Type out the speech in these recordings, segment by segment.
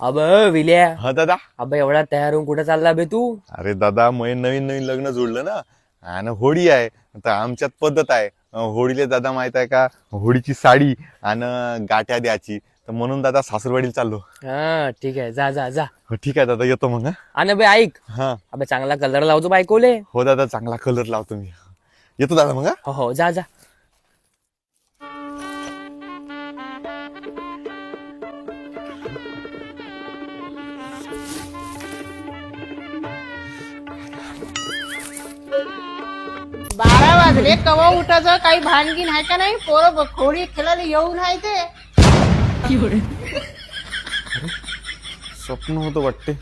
अब विल्या. हा दादा. अब एवढा तयार होऊन कुठे चालला बे तू? अरे दादा मग नवीन नवीन लग्न जुळलं ना आणि होळी आहे तर आमच्यात पद्धत आहे. होळीला दादा माहित आहे का, होळीची साडी आणि गाठ्या द्यायची, तर म्हणून दादा सासरवाडीला चाललो. हा ठीक आहे, जा जा जा. हो, ठीक आहे दादा, येतो मग. आणि बे ऐक, हा अबे चांगला कलर लावतो बायकोले. हो दादा, चांगला कलर लावतो मी. येतो दादा मग. हो हो, जा जा. बारा वाजले कवा उठायचं काही भानगीन आहे का नाही? पोरं खोडी खेळायला येऊन आहे ते. स्वप्न होतं वाटते,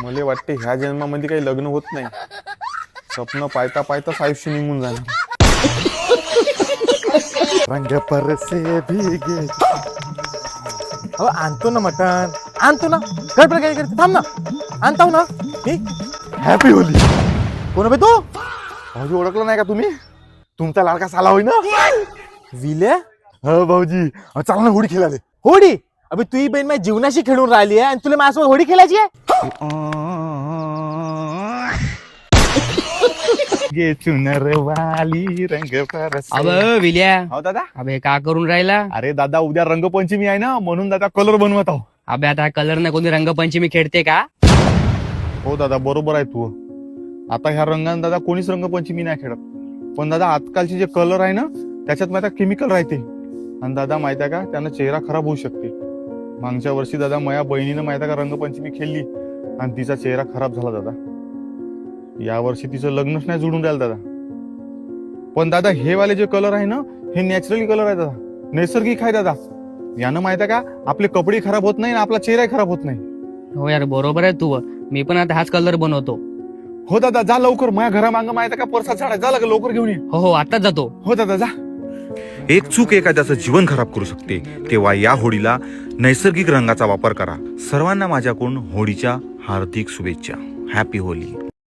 मला वाटते ह्या जन्मामध्ये काही लग्न होत नाही. स्वप्न पायता पायताच आयुष्य निघून जाणार. रंग परसे भीगे. अहो आणतो ना मटण, आणतो ना. गडबड काय करते, थांब ना. आणताव ना. Happy Holy. कोण बे तू? भाऊजी ओळखलं नाही का तुम्ही? तुमचा लाडका साला होई ना. विले हो भाऊजी, चला ना होळी खेळाले. होडी. अबे तुझी बहीण माझ्या जीवनाशी खेळून राहिली आहे आणि तुला माझ्यासोबत होडी खेळायची आहे? गे चुनरवाली रंग परसे. अब विल्या, हो दादा. अबे का करून राहिला? अरे दादा, उद्या रंगपंचमी आहे ना, म्हणून दादा कलर बनवत आहो. अबे आता कलर न कोणी रंगपंचमी खेळते का? हो दादा, बरोबर आहे तू. आता ह्या रंगाने दादा कोणीच रंगपंचमी नाही खेळत. पण दादा आजकालचे जे कलर आहे ना, त्याच्यात माहिती केमिकल राहते. आणि दादा माहिती आहे का, त्यानं चेहरा खराब होऊ शकते. मागच्या वर्षी दादा माझ्या बहिणीनं माहिती आहे का रंगपंचमी खेळली आणि तिचा चेहरा खराब झाला दादा. या वर्षी तिचं लग्नच नाही जुळून राहिलं दादा. पण दादा हे वाले जे कलर आहे ना, हे नॅचरली कलर आहे दादा, नैसर्गिक आहे दादा. यानं माहिती आहे का, आपले कपडे खराब होत नाही आणि आपला चेहराही खराब होत नाही. हो यार, बरोबर आहे तू. मी पण आता हाच कलर बनवतो. हो दादा, जा लवकर. माझ्या घरामागं माहिती आहे का परसाद झाड आहे, जा लवकर लवकर घेऊन ये. हो हो, आताच जातो. हो दादा, जा. एक चूक एखाद्याचं जीवन खराब करू शकते, तेव्हा या होळीला नैसर्गिक रंगाचा वापर करा. सर्वांना माझ्याकडून होळीच्या हार्दिक शुभेच्छा. Happy Holy.